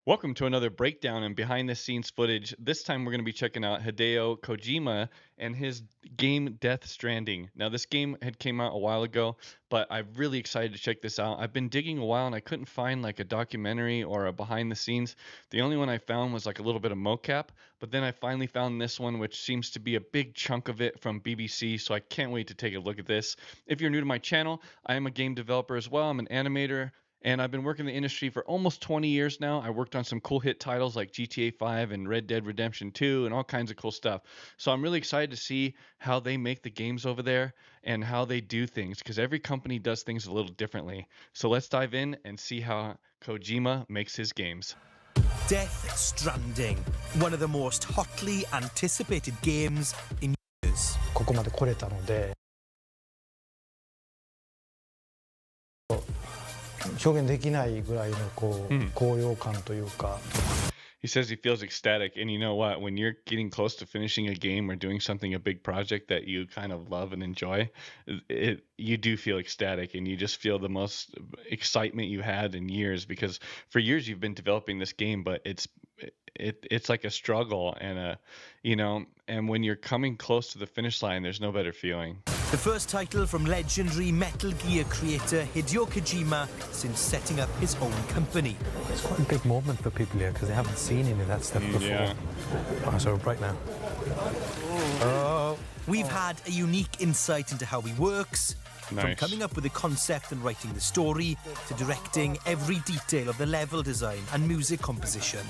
Welcome to another breakdown and behind the scenes footage. This time we're going to be checking out Hideo Kojima and his game Death Stranding. Now this game had came out a while ago, but I'm really excited to check this out. I've been digging a while and I couldn't find like a documentary or a behind the scenes. The only one I found was like a little bit of mocap, but then I finally found this one which seems to be a big chunk of it from BBC, so I can't wait to take a look at this. If you're new to my channel, I am a game developer as well. I'm an animator and I've been working in the industry for almost 20 years now. I worked on some cool hit titles like GTA 5 and Red Dead Redemption 2 and all kinds of cool stuff. So I'm really excited to see how they make the games over there and how they do things because every company does things a little differently. So let's dive in and see how Kojima makes his games. Death Stranding, one of the most hotly anticipated games in years. ここまで来れたので表現できないぐらいの高揚感というか He says he feels ecstatic, and you know what? When you're getting close to finishing a game or doing something, a big project that you kind of love and enjoy, you do feel ecstatic, and you just feel the most excitement you had in years because for years you've been developing this game, but it's like a struggle and when you're coming close to the finish line, there's no better feeling. The first title from legendary Metal Gear creator Hideo Kojima since setting up his own company. It's quite a big moment for people here because they haven't seen any of that stuff before. Yeah. Oh, so right now. We've had a unique insight into how he works, from Nice. coming up with the concept and writing the story, to directing every detail of the level design and music composition.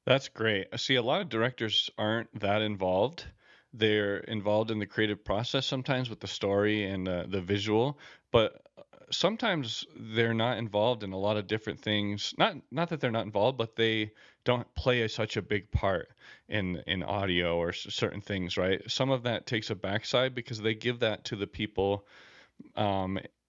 That's great. See, a lot of directors aren't that involved. They're involved in the creative process sometimes with the story and the visual, but sometimes they're not involved in a lot of different things. Not that they're not involved, but they don't play such a big part in audio or certain things, right? Some of that takes a backside because they give that to the people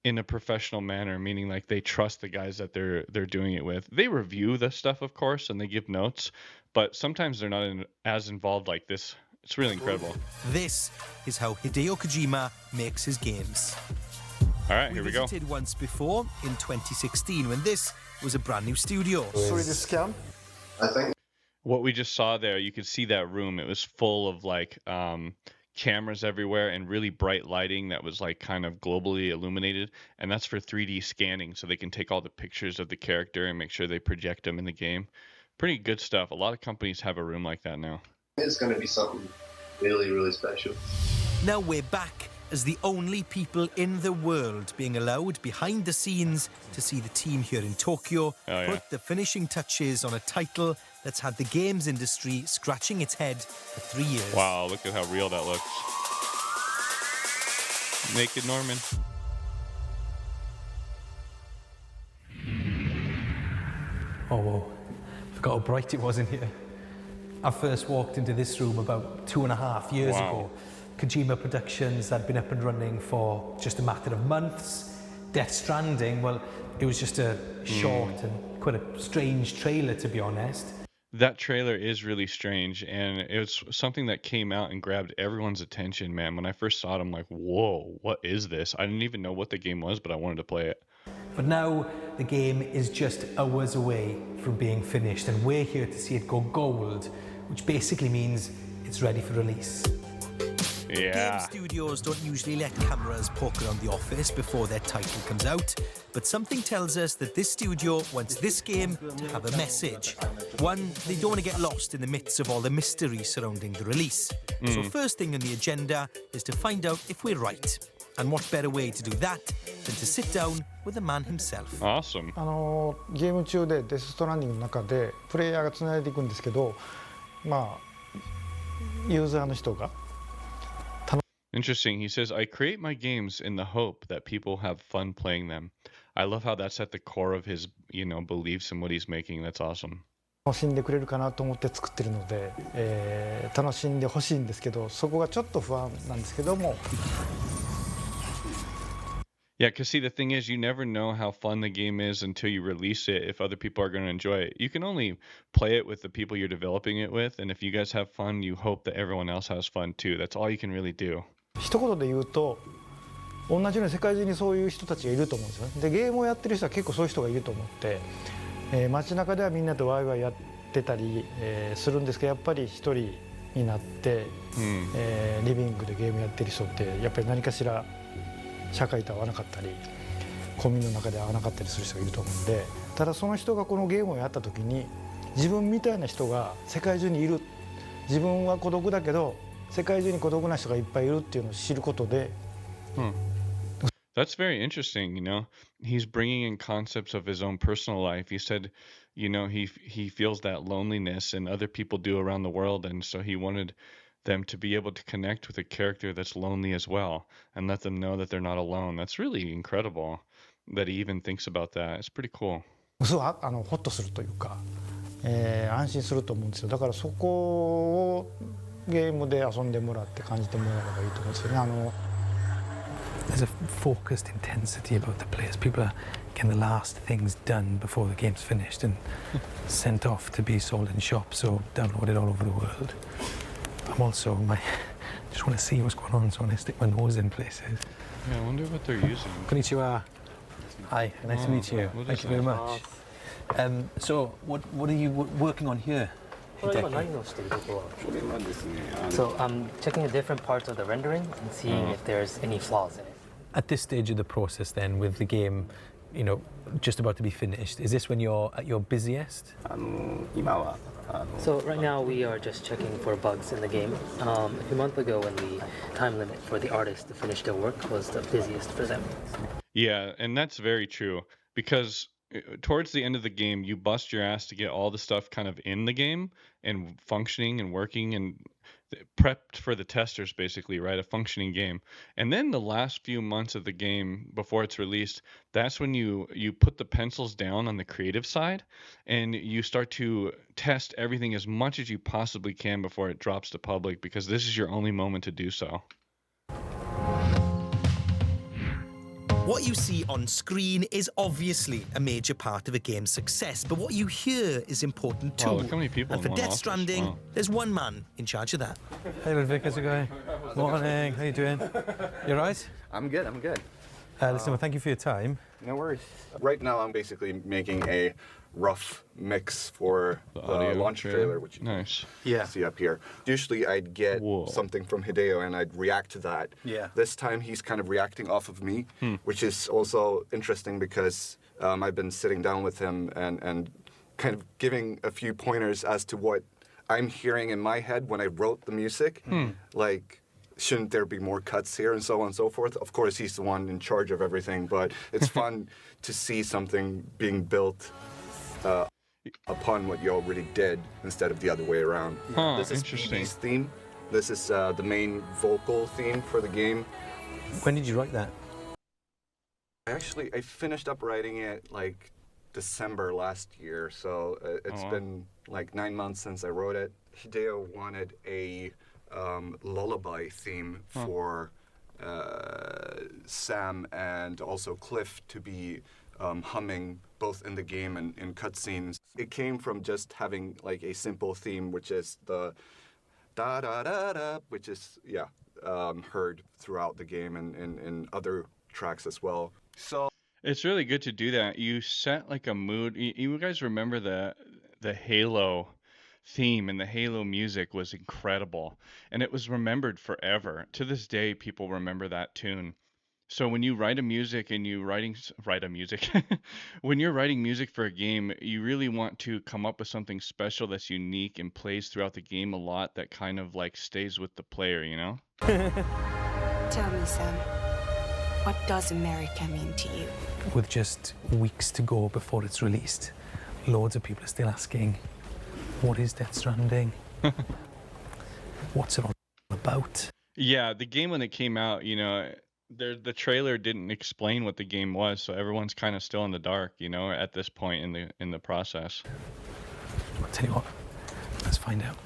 in a professional manner, meaning like they trust the guys that they're doing it with. They review the stuff, of course, and they give notes, but sometimes they're not as involved like this. It's really incredible. This is how Hideo Kojima makes his games. All right, here we go. Visited once before in 2016 when this was a brand new studio. Sorry, this scan? I think What we just saw there, you could see that room. It was full of like cameras everywhere and really bright lighting that was like kind of globally illuminated. And that's for 3D scanning, so they can take all the pictures of the character and make sure they project them in the game. Pretty good stuff. A lot of companies have a room like that now. it's going to be something really, really special. Now we're back as the only people in the world being allowed behind the scenes to see the team here in Tokyo put the finishing touches on a title that's had the games industry scratching its head for 3 years. Wow, look at how real that looks. Naked Norman. Oh, whoa. Forgot how bright it was in here. I first walked into this room about 2.5 years Wow. ago. Kojima Productions had been up and running for just a matter of months. Death Stranding, well, it was just a short and quite a strange trailer, to be honest. That trailer is really strange, and it was something that came out and grabbed everyone's attention, man. When I first saw it, I'm like, whoa, what is this? I didn't even know what the game was, but I wanted to play it. But now the game is just hours away from being finished, and we're here to see it go gold, which basically means it's ready for release. Game Yeah. studios don't usually let cameras poke around the office before their title comes out, but something tells us that this studio wants this game to have a message. One, they don't want to get lost in the midst of all the mystery surrounding the release. So first thing on the agenda is to find out if we're right. And what better way to do that than to sit down with the man himself. Awesome. ゲーム中でデス・ストランディングの中でプレイヤーがつないでいくんですけど、まあユーザーの人が Interesting. He says, I create my games in the hope that people have fun playing them. I love how that's at the core of his, beliefs and what he's making. That's awesome. 楽しんでくれるかなと思って作ってるので、楽しんでほしいんですけど、そこがちょっと不安なんですけども。Yeah, because see, the thing is, you never know how fun the game is until you release it, if other people are going to enjoy it. You can only play it with the people you're developing it with, and if you guys have fun, you hope that everyone else has fun too. That's all you can really do. 一言で言うと、同じように世界中にそういう人たちがいると思うんですよね。でゲームをやってる人は結構そういう人がいると思って、街中ではみんなとワイワイやっってたり、するんですけど、やっぱり一人になって、リビングでゲームやってる人ってやっぱり何かしら社会と合わなかったりコミュニティの中で合わなかったりする人がいると思うんで、ただその人がこのゲームをやった時に自分みたいな人が世界中にいる、自分は孤独だけど世界中に孤独な人がいっぱいいるっていうのを知ることで。That's very interesting, you know. He's bringing in concepts of his own personal life. He said, you know, he feels that loneliness and other people do around the world, and so he wanted them to be able to connect with a character that's lonely as well and let them know that they're not alone. That's really incredible that he even thinks about that. It's pretty cool. そうホッとするというか、安心すると思うんですよ。だからそこをゲームで遊んでもらって感じてもらえればいいと思うんですよね。There's a focused intensity about the players. People are getting the last things done before the game's finished and sent off to be sold in shops or downloaded all over the world. I'm also just want to see what's going on, so I want to stick my nose in places. Yeah, I wonder what they're using. Konnichiwa. Hi, nice to meet you. Thank you very much. So, what are you working on here? So I'm checking the different parts of the rendering and seeing if there's any flaws in it. At this stage of the process then, with the game, you know, just about to be finished, is this when you're at your busiest? So right now we are just checking for bugs in the game. A few months ago when the time limit for the artist to finish their work was the busiest for them. Yeah, and that's very true because towards the end of the game, you bust your ass to get all the stuff kind of in the game and functioning and working and prepped for the testers, basically, right? A functioning game. And then the last few months of the game before it's released, that's when you put the pencils down on the creative side and you start to test everything as much as you possibly can before it drops to public, because this is your only moment to do so. What you see on screen is obviously a major part of a game's success, but what you hear is important too. Wow, look how many people And in for one Death office. Stranding, Wow. there's one man in charge of that. Hey Ludwig, how's it going? Morning, how you doing? You alright? I'm good. Listen, well, thank you for your time. No worries. Right now, I'm basically making a rough mix for the audio launch trailer, which you Nice. can see up here. Usually, I'd get Whoa. something from Hideo and I'd react to that. Yeah. This time, he's kind of reacting off of me, which is also interesting because I've been sitting down with him and kind of giving a few pointers as to what I'm hearing in my head when I wrote the music. Like, shouldn't there be more cuts here and so on and so forth? Of course, he's the one in charge of everything, but it's fun to see something being built upon what you already did instead of the other way around. Huh, This is interesting. PB's theme. This is the main vocal theme for the game. When did you write that? I finished up writing it like December last year, so it's wow. been like 9 months since I wrote it. Hideo wanted a lullaby theme for Sam and also Cliff to be humming both in the game and in cutscenes. It came from just having like a simple theme, which is the da da da da, which is heard throughout the game and in other tracks as well. So It's really good to do that. You set like a mood. You guys remember the Halo theme, and the Halo music was incredible, and it was remembered forever. To this day, people remember that tune. So when you write a music and write a music, when you're writing music for a game, you really want to come up with something special that's unique and plays throughout the game a lot, that kind of like stays with the player, you know? Tell me, Sam, what does America mean to you? With just weeks to go before it's released, loads of people are still asking, what is Death Stranding? What's it all about? Yeah, the game when it came out, you know, the trailer didn't explain what the game was, so everyone's kind of still in the dark, you know, at this point in the process. I'll tell you what, let's find out.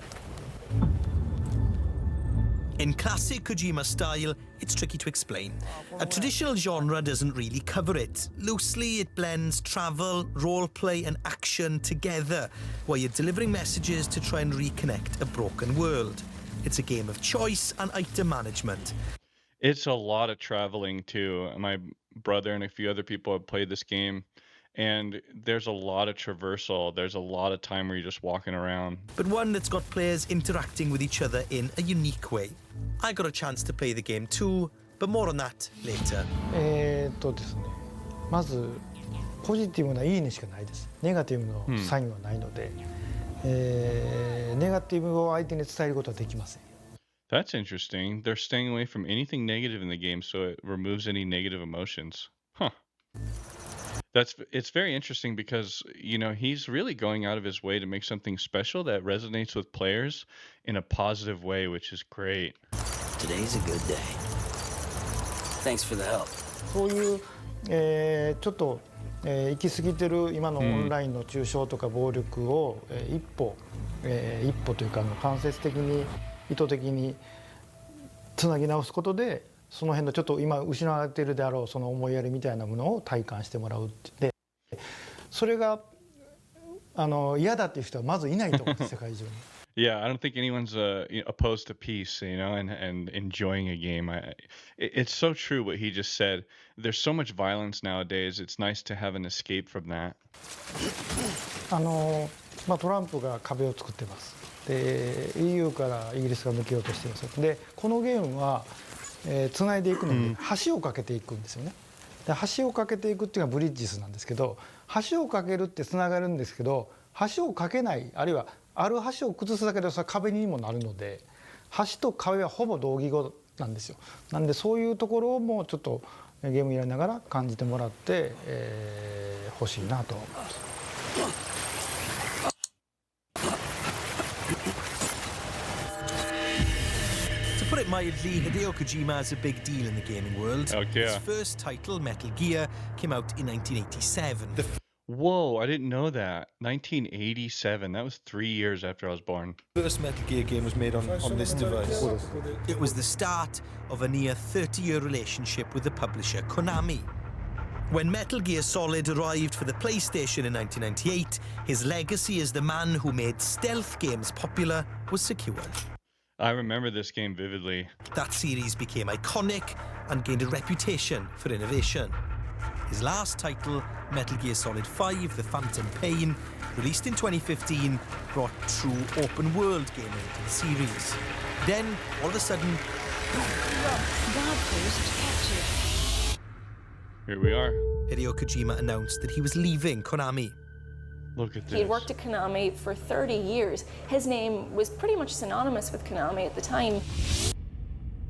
In classic Kojima style, it's tricky to explain. A traditional genre doesn't really cover it. Loosely, it blends travel, roleplay and action together, while you're delivering messages to try and reconnect a broken world. It's a game of choice and item management. It's a lot of traveling too. My brother and a few other people have played this game, and there's a lot of traversal. There's a lot of time where you're just walking around. But one that's got players interacting with each other in a unique way. I got a chance to play the game too, but more on that later. ですね、まずポジティブないいねしかないです。ネガティブのサインはないので、ネガティブを相手に伝えることはできません。That's interesting. They're staying away from anything negative in the game, so it removes any negative emotions. Huh. It's very interesting because, you know, he's really going out of his way to make something special that resonates with players in a positive way, which is great. Today's a good day. Thanks for the help. そういう、ちょっと、行き過ぎてる今のオンラインの中傷とか暴力を、一歩というか間接的に意図的につなぎ直すことで、その辺のちょっと今失われているであろうその思いやりみたいなものを体感してもらうってで、それが嫌だっていう人はまずいないと思うんです世界中に。Yeah, I don't think anyone's opposed to peace, you know, and enjoying a game. It's so true what he just said. There's so much violence nowadays. It's nice to have an escape from that. トランプが壁を作ってます。で EU からイギリスが抜けようとしています。でこのゲームはつないでいくので橋を架けていくんですよね。で橋を架けていくっていうのはブリッジスなんですけど、橋を架けるってつながるんですけど、橋を架けないあるいはある橋を崩すだけでそれは壁にもなるので、橋と壁はほぼ同義語なんですよ。なんでそういうところもちょっとゲームやりながら感じてもらって欲しいなと思います。To put it mildly, Hideo Kojima is a big deal in the gaming world. Oh, yeah. His first title, Metal Gear, came out in 1987. Whoa, I didn't know that. 1987. That was 3 years after I was born. The first Metal Gear game was made on this device. It was the start of a near 30-year relationship with the publisher Konami. When Metal Gear Solid arrived for the PlayStation in 1998, his legacy as the man who made stealth games popular was secured. I remember this game vividly. That series became iconic and gained a reputation for innovation. His last title, Metal Gear Solid 5: The Phantom Pain, released in 2015, brought true open-world gaming to the series. Then, all of a sudden, Here we are. Hideo Kojima announced that he was leaving Konami. Look at this. He had worked at Konami for 30 years. His name was pretty much synonymous with Konami at the time.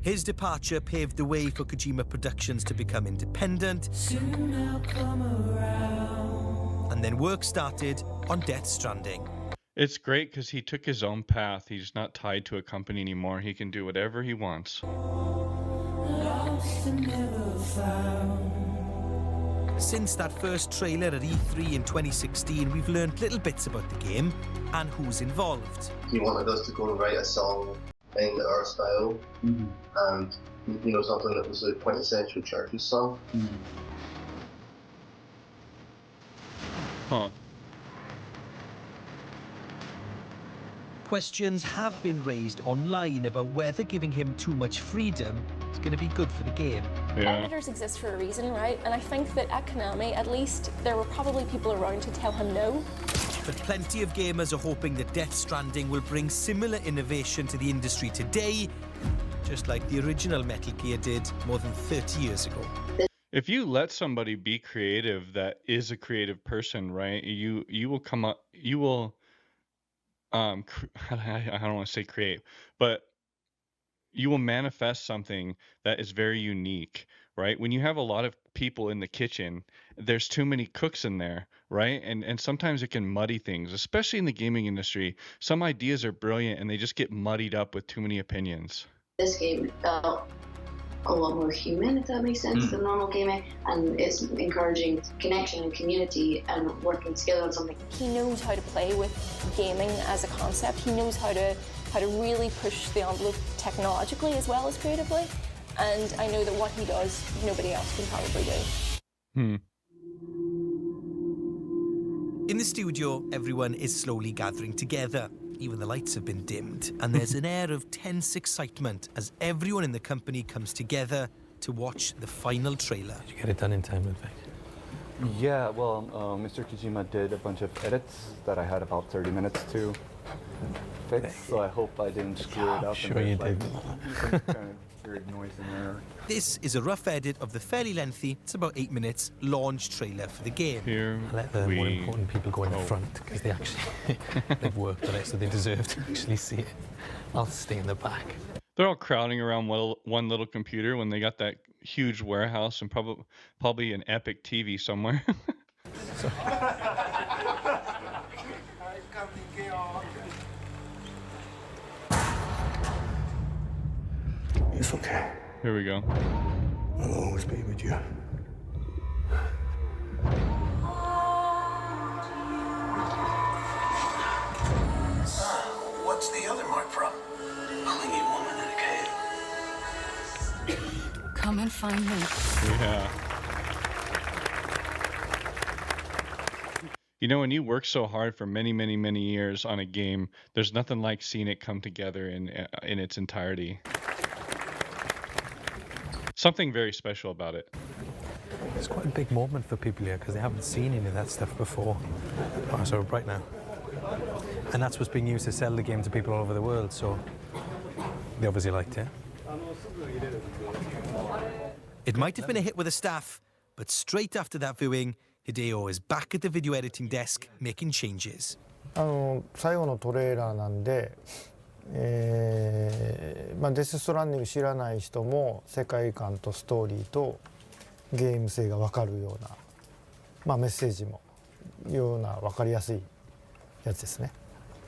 His departure paved the way for Kojima Productions to become independent. Soon I'll come around. And then work started on Death Stranding. It's great because he took his own path. He's not tied to a company anymore. He can do whatever he wants. Lost and never found. Since that first trailer at E3 in 2016, we've learned little bits about the game and who's involved. He wanted us to go and write a song in our style, and you know, something that was a quintessential Church's song. Huh. Questions have been raised online about whether giving him too much freedom is going to be good for the game. Yeah. Editors exist for a reason, right? And I think that at Konami, at least, there were probably people around to tell him no. But plenty of gamers are hoping that Death Stranding will bring similar innovation to the industry today, just like the original Metal Gear did more than 30 years ago. If you let somebody be creative that is a creative person, right? You will come up, you will I don't want to say create, but you will manifest something that is very unique, right? When you have a lot of people in the kitchen, there's too many cooks in there, right? And sometimes it can muddy things, especially in the gaming industry. Some ideas are brilliant and they just get muddied up with too many opinions. This game felt a lot more human, if that makes sense, than normal gaming, and it's encouraging connection and community and working together on something. He knows how to play with gaming as a concept. He knows how to really push the envelope technologically as well as creatively. And I know that what he does, nobody else can probably do. In the studio, everyone is slowly gathering together. Even the lights have been dimmed, and there's an air of tense excitement as everyone in the company comes together to watch the final trailer. Did you get it done in time, Ludwig? Yeah, well, Mr. Kojima did a bunch of edits that I had about 30 minutes to fix, so I hope I didn't screw it up. Sure you did. Some kind of weird noise in there. This is a rough edit of the fairly lengthy, it's about 8 minutes, launch trailer for the game. Here I let the more important people go in the front because they actually they've worked on it, so they deserve to actually see it. I'll stay in the back. They're all crowding around one little computer when they got that huge warehouse and probably an epic TV somewhere. It's okay. Here we go. I'll always be with you. What's the other mark from? Clingy woman in a cave. Come and find me. Yeah. You know, when you work so hard for many, many, many years on a game, there's nothing like seeing it come together in its entirety. Something very special about it. It's quite a big moment for people here because they haven't seen any of that stuff before. Oh, so right now. And that's what's being used to sell the game to people all over the world, so they obviously liked it. It might have been a hit with the staff, but straight after that viewing, Hideo is back at the video editing desk making changes. 最後のトレーラーなんで、デス・ストランディング知らない人も世界観とストーリーとゲーム性が分かるような、メッセージもような分かりやすいやつですね。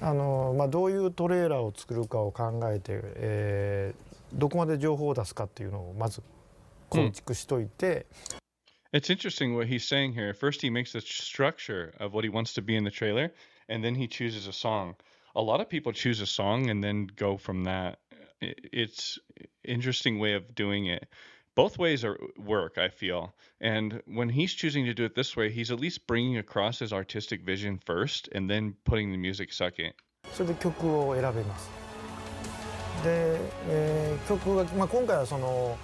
どういうトレーラーを作るかを考えて、どこまで情報を出すかっていうのをまず構築しといて。It's interesting what he's saying here. First, he makes the structure of what he wants to be in the trailer, and then he chooses a song. A lot of people choose a song and then go from that. It's an interesting way of doing it. Both ways work, I feel. And when he's choosing to do it this way, he's at least bringing across his artistic vision first, and then putting the music second. それで曲を選べます。で、曲が、今回はその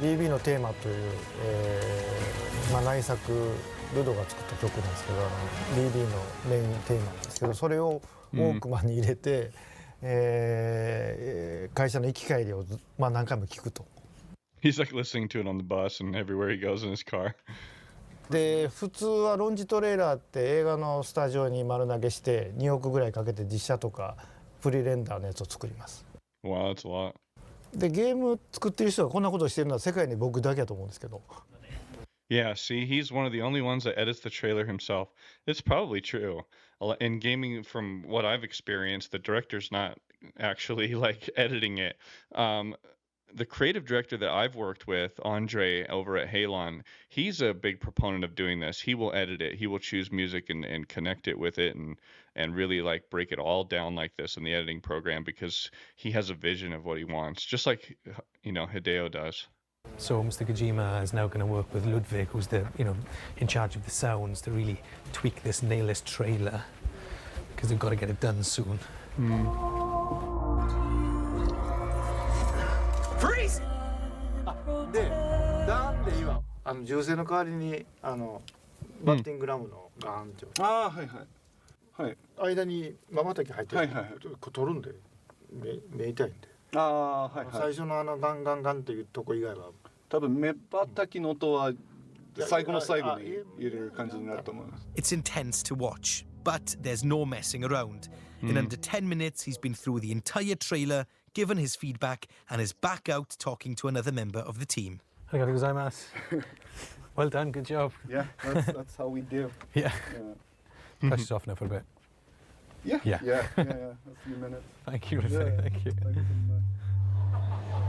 BB のテーマという、内作ルドが作った曲なんですけど、BB のメインテーマなんですけど、それをウォークマンに入れて、会社の行き帰りを、何回も聞くと。He's like listening to it on the bus and everywhere he goes in his car. で、普通はロンジトレーラーって映画のスタジオに丸投げして2億ぐらいかけて実写とかプリレンダーのやつを作ります。Wow, that's a lot. で、ゲーム作ってる人がこんなことをしてるのは世界に僕だけだと思うんですけど。Yeah, see, he's one of the only ones that edits the trailer himself. It's probably true. In gaming, from what I've experienced, the director's not actually like editing it. The creative director that I've worked with, Andre, over at Halon, he's a big proponent of doing this. He will edit it. He will choose music and connect it with it and really like break it all down like this in the editing program because he has a vision of what he wants, just like, Hideo does. So Mr. Kojima is now going to work with Ludwig, who's in charge of the sounds, to really tweak this, nail this trailer, because they've got to get it done soon. Freeze! で、なんで今銃声の代わりにバッティングラムのガーンって。はい。間に瞬き入ってる。取るんで目痛いんで。最初のガンガンガンっていうとこ以外は多分目叩きの音は最後の最後に入れる感じになると思います。It's intense to watch, but there's no messing around. In under 10 minutes, he's been through the entire trailer, given his feedback, and is back out talking to another member of the team. Arigatou gozaimasu. Well done, good job. Yeah, that's how we do. Yeah. Pressure's off now for a bit. Yeah. A few minutes. Thank you, thank you.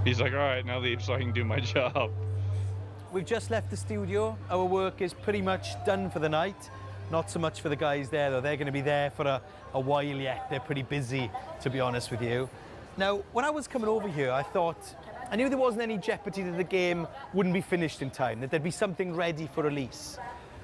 He's like, all right, now leave so I can do my job. We've just left the studio. Our work is pretty much done for the night. Not so much for the guys there, though. They're going to be there for a while yet. They're pretty busy, to be honest with you. Now, when I was coming over here, I knew there wasn't any jeopardy that the game wouldn't be finished in time, that there'd be something ready for release.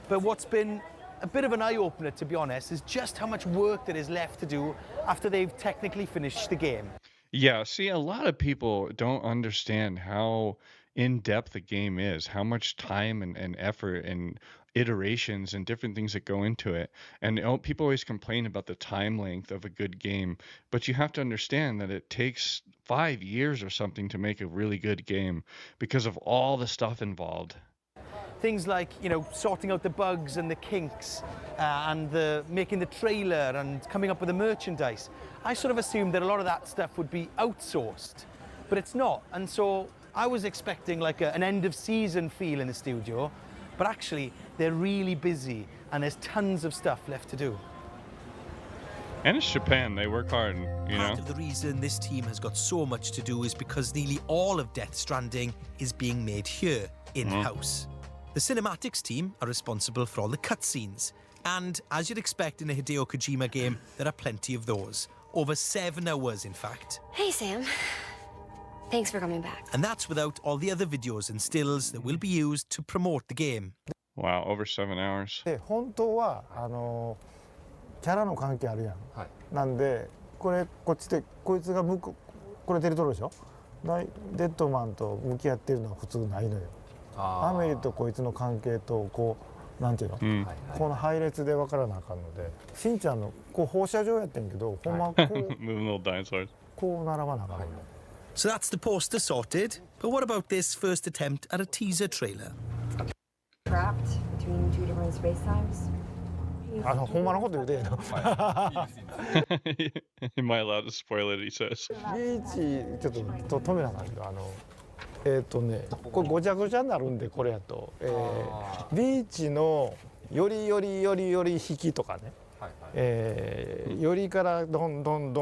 But what's been a bit of an eye-opener, to be honest, is just how much work there is left to do after they've technically finished the game. Yeah, see, a lot of people don't understand how in-depth the game is, how much time and effort and iterations and different things that go into it. And people always complain about the time length of a good game, but you have to understand that it takes 5 years or something to make a really good game because of all the stuff involved. Things like, you know, sorting out the bugs and the kinks and making the trailer and coming up with the merchandise. I sort of assumed that a lot of that stuff would be outsourced, but it's not. And so I was expecting like an end of season feel in the studio, but actually they're really busy and there's tons of stuff left to do. And it's Japan, they work hard, you know. Part of the reason this team has got so much to do is because nearly all of Death Stranding is being made here, in-house. The cinematics team are responsible for all the cutscenes, and as you'd expect in a Hideo Kojima game, there are plenty of those. Over 7 hours, in fact. Hey, Sam. Thanks for coming back. And that's without all the other videos and stills that will be used to promote the game. Wow, over 7 hours. で本当はキャラの関係あるやん。なんでこっちでこいつがこれテレトロでしょ。デッドマンと向き合ってるのは普通ないのよ。アメリとこいつの関係とこうなんていうの、この配列で分からなあかんので、しんちゃんのこう放射状やってんけど、ほんまこう Moving little dinosaurs. こう並ばなあかんの。So that's the poster sorted, but what about this first attempt at a teaser trailer? Trapped between two different space times. ほんまのこと言うてえな。Am I allowed to spoil it? He says. ビーチちょっと止めなあかんけどこれごちゃごちゃになるんでこれやと、ビーチのより引きとかね、よりからどんどん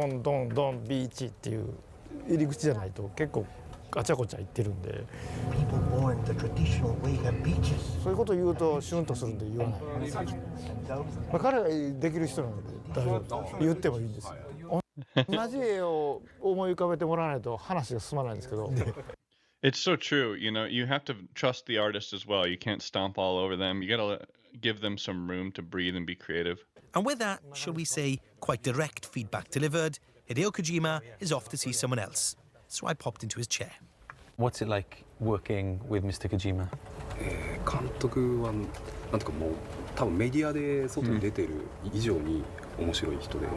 ビーチっていう入り口じゃないと結構ガチャゴチャいってるんで。そういうこと言うとシュンとするんで言わない。彼ができる人なので大丈夫。言ってもいいんですよ。同じ絵を思い浮かべてもらわないと話が進まないんですけど。It's so true. You know, you have to trust the artist as well. You can't stomp all over them. You got to give them some room to breathe and be creative. And with that, shall we say, quite direct feedback delivered, Hideo Kojima is off to see someone else. So I popped into his chair. What's it like working with Mr. Kojima? 監督はなんていうかもう多分メディアで外に出てる以上に面白い人で、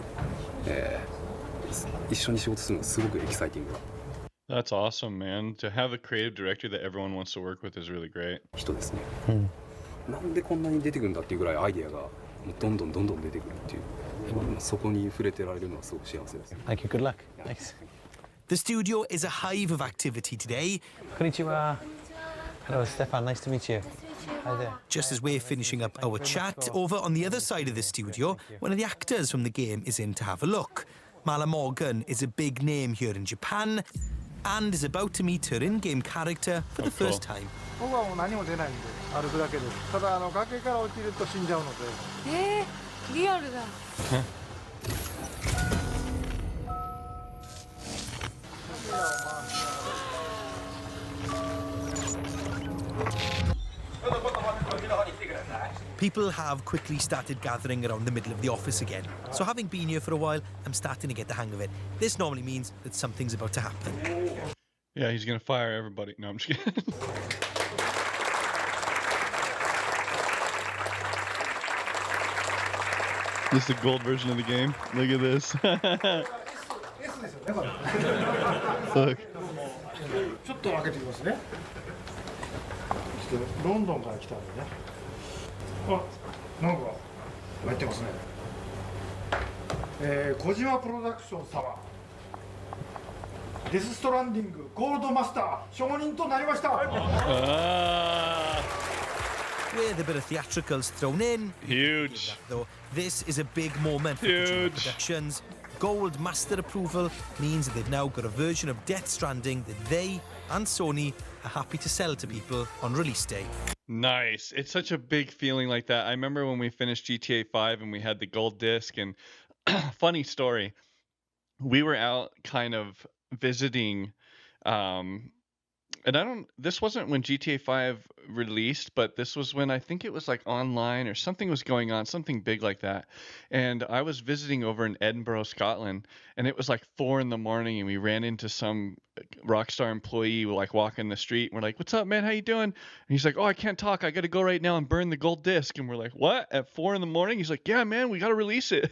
一緒に仕事するのすごくエキサイティング。That's awesome, man. To have a creative director that everyone wants to work with is really great. 人ですね。なんでこんなに出てくるんだっていうぐらいアイデアがもうどんどん出てくるっていう、そこに触れてられるのはすごく幸せです。Thank you. Good luck. Thanks. The studio is a hive of activity today. Konnichiwa. Hello, Stefan. Nice to meet you. Hi there. Just as we're finishing up our chat, over on the other side of the studio, one of the actors from the game is in to have a look. Mala Morgan is a big name here in Japan and is about to meet her in-game character for the first time. 僕はもう何も出ないんで歩くだけです。ただ崖から落ちると死んじゃうので。リアルだ。People have quickly started gathering around the middle of the office again. So having been here for a while, I'm starting to get the hang of it. This normally means that something's about to happen. Yeah, he's going to fire everybody. No, I'm just kidding. This is the gold version of the game. Look at this. Look. ちょっと開けてきますね。ロンドンから来たんでね。なんか入ってますね。小島プロダクション様。デスストランディングゴールドマスター承認となりました。With a bit of theatricals thrown in. Huge. Though this is a big moment for Kojima Productions. Gold Master approval means that they've now got a version of Death Stranding that they and Sony are happy to sell to people on release day. Nice. It's such a big feeling like that. I remember when we finished GTA 5 and we had the gold disc, and funny story. We were out kind of visiting and this wasn't when GTA 5 released, but this was when I think it was like online or something was going on, something big like that. And I was visiting over in Edinburgh, Scotland, and it was like 4 a.m. and we ran into some Rockstar employee will like walk in the street. And we're like, "What's up, man? How you doing?" And he's like, "Oh, I can't talk. I got to go right now and burn the gold disc." And we're like, "What? At 4 a.m?" He's like, "Yeah, man, we got to release it."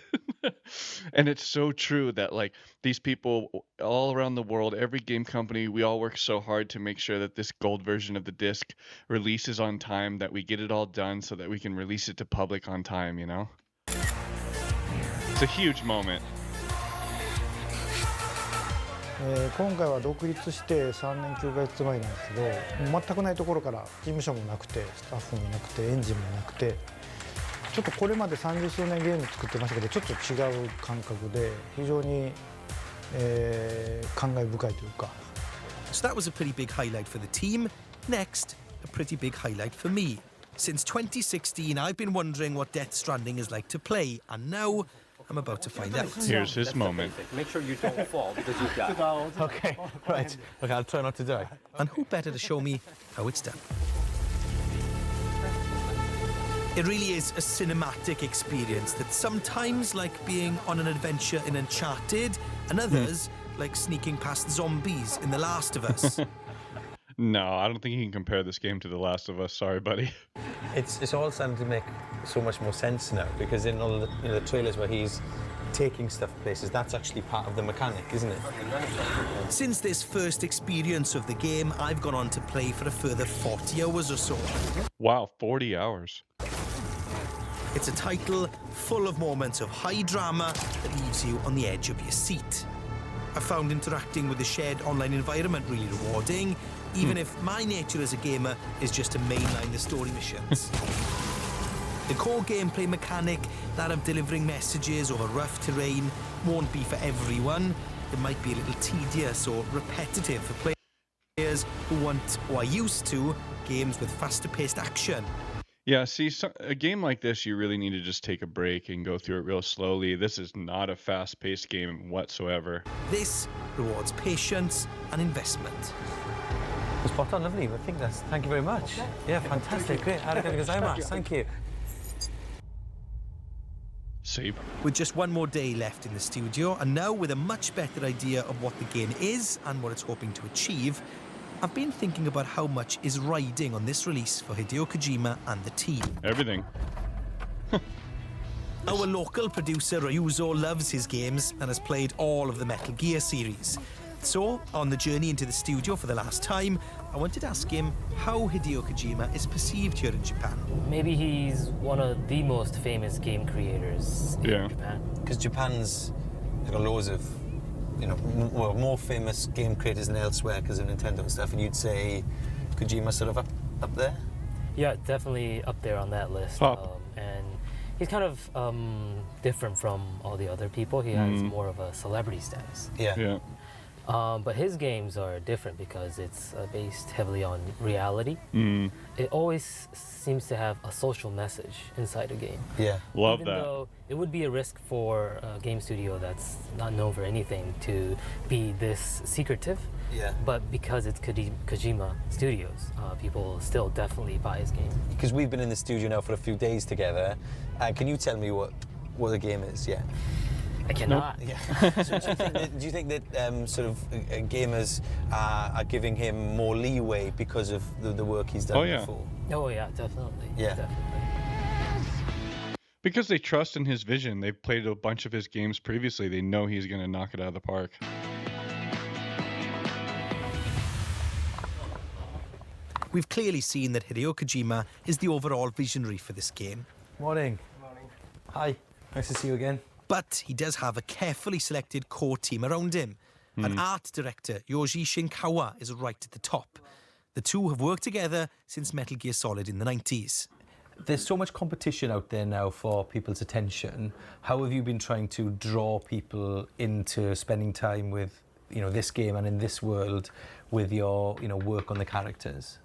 And it's so true that like these people all around the world, every game company, we all work so hard to make sure that this gold version of the disc releases on time, that we get it all done so that we can release it to public on time, you know? It's a huge moment. 今回は独立して3年9ヶ月前なんですけど、全くないところから事務所もなくてスタッフもいなくてエンジンもなくて、ちょっとこれまで30数年ゲーム作ってましたけどちょっと違う感覚で非常に、感慨深いというか。So that was a pretty big highlight for the team. Next, a pretty big highlight for me. Since 2016, I've been wondering what Death Stranding is like to play, and now I'm about to find out. Here's his moment. Make sure you don't fall because you've got. Okay, right. Okay, I'll try not to die. And who better to show me how it's done? It really is a cinematic experience that's sometimes like being on an adventure in Uncharted, and others like sneaking past zombies in The Last of Us. No, I don't think you can compare this game to The Last of Us. Sorry, buddy. It's all starting to make so much more sense now, because in all the, the trailers where he's taking stuff places, that's actually part of the mechanic, isn't it? Since this first experience of the game, I've gone on to play for a further 40 hours or so. Wow, 40 hours. It's a title full of moments of high drama that leaves you on the edge of your seat. I found interacting with the shared online environment really rewarding, even if my nature as a gamer is just to mainline the story missions. The core gameplay mechanic, that of delivering messages over rough terrain, won't be for everyone. It might be a little tedious or repetitive for players who want, or are used to, games with faster-paced action. Yeah, see, a game like this, you really need to just take a break and go through it real slowly. This is not a fast-paced game whatsoever. This rewards patience and investment. Spot on, lovely. I think that's. Thank you very much. Okay. Yeah, fantastic. Great. Arigato gozaimasu. Thank you. Save. With just one more day left in the studio, and now with a much better idea of what the game is and what it's hoping to achieve, I've been thinking about how much is riding on this release for Hideo Kojima and the team. Everything. Our local producer Ryuzo loves his games and has played all of the Metal Gear series. So, on the journey into the studio for the last time, I wanted to ask him how Hideo Kojima is perceived here in Japan. Maybe he's one of the most famous game creators in Japan. Because Japan's got loads of, more famous game creators than elsewhere because of Nintendo and stuff, and you'd say Kojima sort of up there? Yeah, definitely up there on that list. And he's kind of different from all the other people. He has more of a celebrity status. Yeah. But his games are different because it's based heavily on reality. It always seems to have a social message inside a game. Yeah, love Even that. Though it would be a risk for a game studio that's not known for anything to be this secretive. Yeah. But because it's Kojima Studios, people still definitely buy his game. Because we've been in the studio now for a few days together. Can you tell me what the game is? Yeah. I cannot. Yeah. So do you think that gamers are giving him more leeway because of the work he's done before? Oh yeah, definitely. Yeah. Definitely. Because they trust in his vision. They've played a bunch of his games previously. They know he's going to knock it out of the park. We've clearly seen that Hideo Kojima is the overall visionary for this game. Morning. Hi. Nice to see you again. But he does have a carefully selected core team around him. An art director, Yoji Shinkawa, is right at the top. The two have worked together since Metal Gear Solid in the 90s. There's so much competition out there now for people's attention. How have you been trying to draw people into spending time with, this game and in this world with your, work on the characters?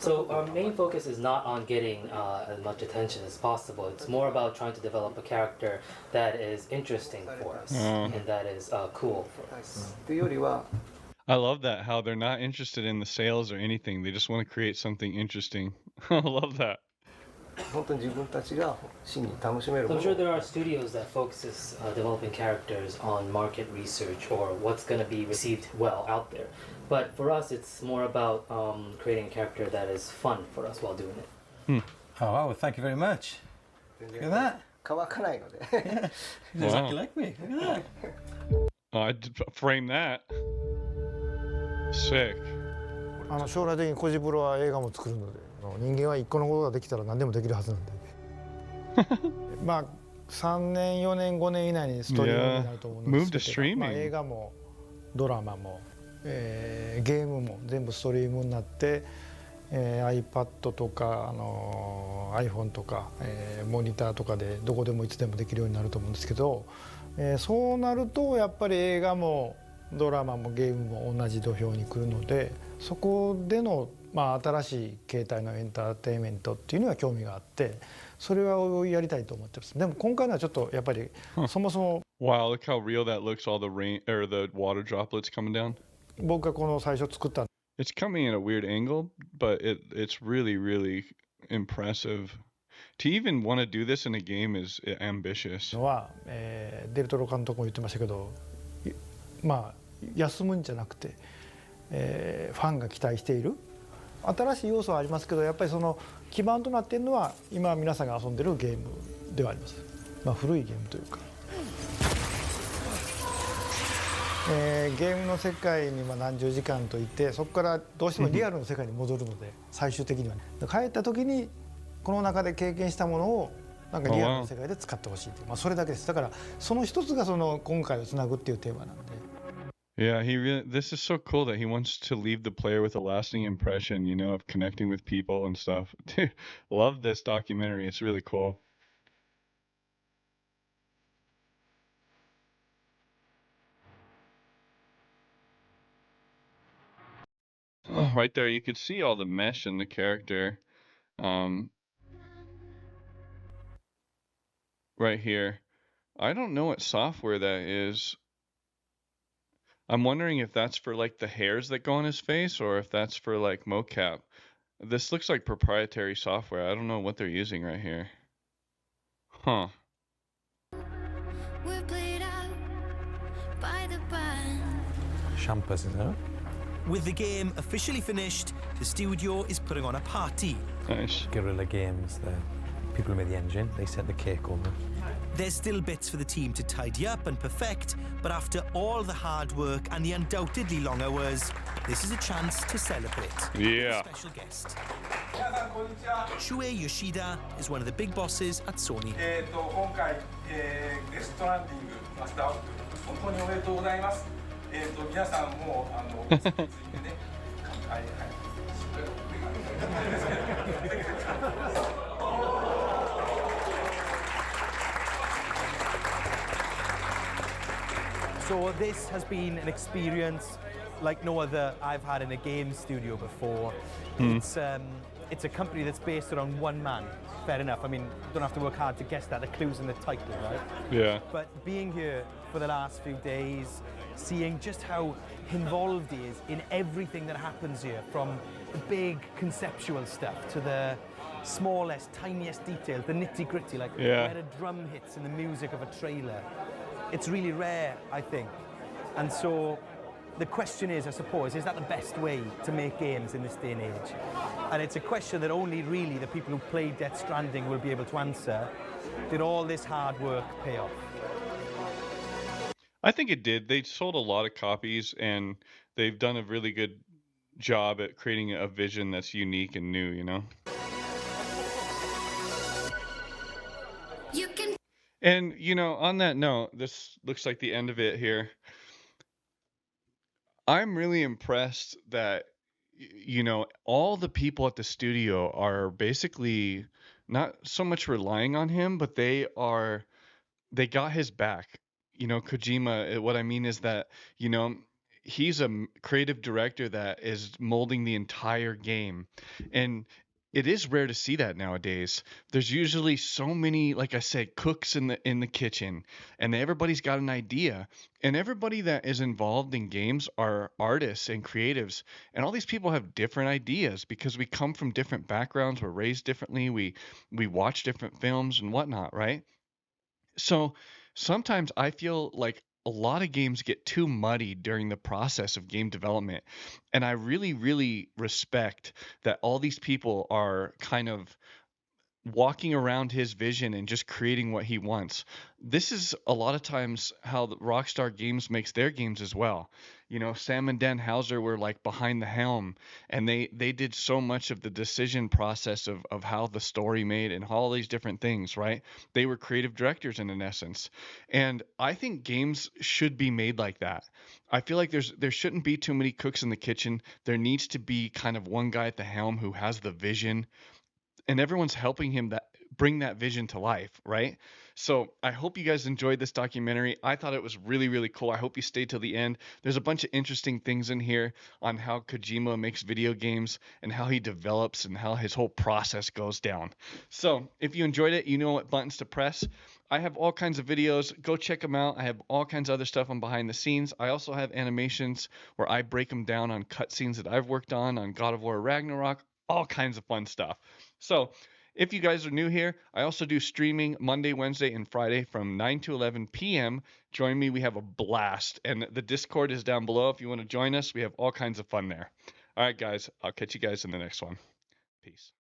So our main focus is not on getting as much attention as possible. It's more about trying to develop a character that is interesting for us and that is cool for us. I love that, how they're not interested in the sales or anything. They just want to create something interesting. I love that. 本当に自分たちが真に楽しめるも So の I'm sure there are studios that focuses developing characters on market research or what's going to be received well out there. But for us, it's more about creating a character that is fun for us while doing it. Oh, wow, thank you very much. Look at that. 乾かないので Exactly like me. Look at that. I'd frame that. Sick. 将来的にコジプロは映画も作るので、人間は一個のことができたら何でもできるはずなんでまあ3年4年5年以内にストリームになると思うんですけど、まあ、映画もドラマも、ゲームも全部ストリームになって、iPad とか、iPhone とか、モニターとかでどこでもいつでもできるようになると思うんですけど、そうなるとやっぱり映画もドラマもゲームも同じ土俵に来るので、そこでの、まあ、新しい形態のエンターテインメントっていうのは興味があって、それはやりたいと思ってます。でも今回のはちょっとやっぱりそもそも Wow, look how real that looks, all the rain or the water droplets coming down. 僕がこの最初作った It's coming in a weird angle, but it's really, really impressive. To even want to do this in a game is ambitious. のは、デルトロ監督も言ってましたけど、まあ休むんじゃなくて、ファンが期待している新しい要素はありますけど、やっぱりその基盤となっているのは今皆さんが遊んでるゲームではあります。まあ、古いゲームというか、ゲームの世界に何十時間といて、そこからどうしてもリアルの世界に戻るので、最終的にはね、帰った時にこの中で経験したものをなんかリアルの世界で使ってほしいという、まあ、それだけです。だからその一つがその今回をつなぐっていうテーマなんで。Yeah, this is so cool that he wants to leave the player with a lasting impression, you know, of connecting with people and stuff. Dude, love this documentary. It's really cool. Oh, right there, you could see all the mesh in the character. Right here. I don't know what software that is. I'm wondering if that's for like the hairs that go on his face or if that's for like mocap. This looks like proprietary software. I don't know what they're using right here. Huh. Champers, isn't it? With the game officially finished, the studio is putting on a party. Nice. Guerrilla Games, the people who made the engine, they sent the cake over. There's still bits for the team to tidy up and perfect, but after all the hard work and the undoubtedly long hours, this is a chance to celebrate. Yeah. A special guest. Shuei Yoshida is one of the big bosses at Sony. 今回、デストランディングマスターアウト本当におめでとうございます。皆さんもついてね、はいはい。So this has been an experience like no other I've had in a game studio before. It's a company that's based around one man. Fair enough. I mean, don't have to work hard to guess that. The clue's in the title, right? Yeah. But being here for the last few days, seeing just how involved he is in everything that happens here, from the big conceptual stuff to the smallest, tiniest details, the nitty-gritty, like where a drum hits in the music of a trailer. It's really rare, I think. And so the question is, I suppose, is that the best way to make games in this day and age? And it's a question that only really the people who played Death Stranding will be able to answer. Did all this hard work pay off? I think it did. They sold a lot of copies and they've done a really good job at creating a vision that's unique and new, you know? And, you know, on that note, this looks like the end of it here. I'm really impressed that, you know, all the people at the studio are basically not so much relying on him, but they got his back. You know, Kojima, what I mean is that, you know, he's a creative director that is molding the entire game. And It is rare to see that nowadays. There's usually so many, like I said, cooks in the kitchen, and everybody's got an idea. And everybody that is involved in games are artists and creatives. And all these people have different ideas because we come from different backgrounds, we're raised differently, we watch different films and whatnot, right? So sometimes I feel like a lot of games get too muddy during the process of game development. And I really, really respect that all these people are kind of walking around his vision and just creating what he wants. This is a lot of times how the Rockstar Games makes their games as well. You know, Sam and Dan Houser were like behind the helm, and they did so much of the decision process of how the story made and all these different things, right? They were creative directors in essence. And I think games should be made like that. I feel like there shouldn't be too many cooks in the kitchen. There needs to be kind of one guy at the helm who has the vision, and everyone's helping him that bring that vision to life, right? So I hope you guys enjoyed this documentary. I thought it was really, really cool. I hope you stayed till the end. There's a bunch of interesting things in here on how Kojima makes video games and how he develops and how his whole process goes down. So if you enjoyed it, you know what buttons to press. I have all kinds of videos. Go check them out. I have all kinds of other stuff on behind the scenes. I also have animations where I break them down on cutscenes that I've worked on God of War Ragnarok, all kinds of fun stuff. So if you guys are new here, I also do streaming Monday, Wednesday, and Friday from 9 to 11 p.m. Join me. We have a blast. And the Discord is down below. If you want to join us, we have all kinds of fun there. All right, guys. I'll catch you guys in the next one. Peace.